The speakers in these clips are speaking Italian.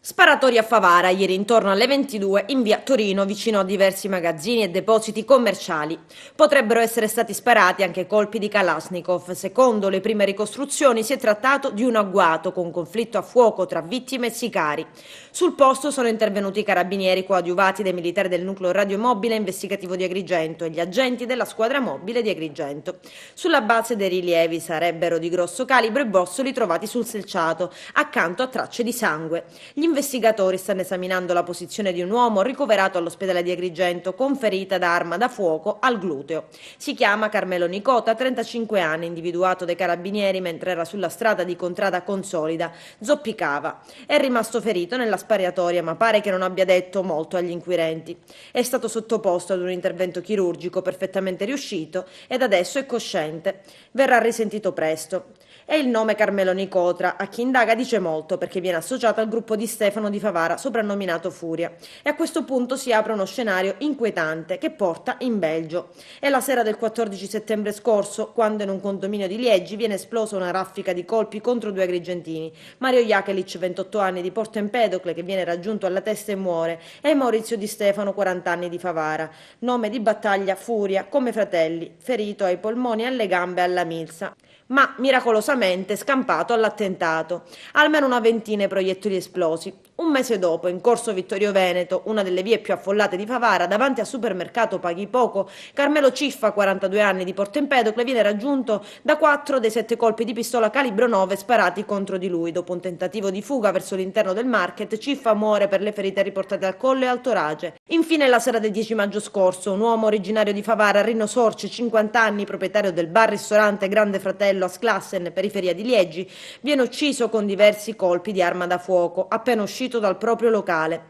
Sparatori a Favara, ieri intorno alle 22 in via Torino, vicino a diversi magazzini e depositi commerciali. Potrebbero essere stati sparati anche colpi di Kalashnikov. Secondo le prime ricostruzioni si è trattato di un agguato con conflitto a fuoco tra vittime e sicari. Sul posto sono intervenuti i carabinieri coadiuvati dai militari del nucleo radiomobile investigativo di Agrigento e gli agenti della squadra mobile di Agrigento. Sulla base dei rilievi sarebbero di grosso calibro e bossoli trovati sul selciato, accanto a tracce di sangue. Gli investigatori stanno esaminando la posizione di un uomo ricoverato all'ospedale di Agrigento con ferita da arma da fuoco al gluteo. Si chiama Carmelo Nicota, 35 anni, individuato dai carabinieri mentre era sulla strada di Contrada Consolida. Zoppicava. È rimasto ferito nella spariatoria, ma pare che non abbia detto molto agli inquirenti. È stato sottoposto ad un intervento chirurgico perfettamente riuscito ed adesso è cosciente. Verrà risentito presto. E il nome Carmelo Nicotra a chi indaga dice molto perché viene associato al gruppo di Stefano di Favara, soprannominato Furia. E a questo punto si apre uno scenario inquietante che porta in Belgio. È la sera del 14 settembre scorso, quando in un condominio di Liegi viene esplosa una raffica di colpi contro due agrigentini. Mario Jakelic, 28 anni, di Porto Empedocle, che viene raggiunto alla testa e muore, e Maurizio Di Stefano, 40 anni, di Favara. Nome di battaglia Furia, come fratelli, ferito ai polmoni, alle gambe e alla milza, ma miracolosamente scampato all'attentato. Almeno una ventina di proiettili esplosi. Un mese dopo, in corso Vittorio Veneto, una delle vie più affollate di Favara, davanti al supermercato Paghi Poco, Carmelo Ciffa, 42 anni, di Porto Empedocle, viene raggiunto da 4 dei 7 colpi di pistola calibro 9 sparati contro di lui. Dopo un tentativo di fuga verso l'interno del market, Ciffa muore per le ferite riportate al collo e al torace. Infine, la sera del 10 maggio scorso, un uomo originario di Favara, Rino Sorce, 50 anni, proprietario del bar-ristorante Grande Fratello a Sclassen, periferia di Liegi, viene ucciso con diversi colpi di arma da fuoco, appena uscito dal proprio locale.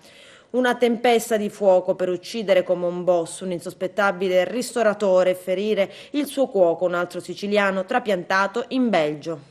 Una tempesta di fuoco per uccidere come un boss un insospettabile ristoratore e ferire il suo cuoco, un altro siciliano, trapiantato in Belgio.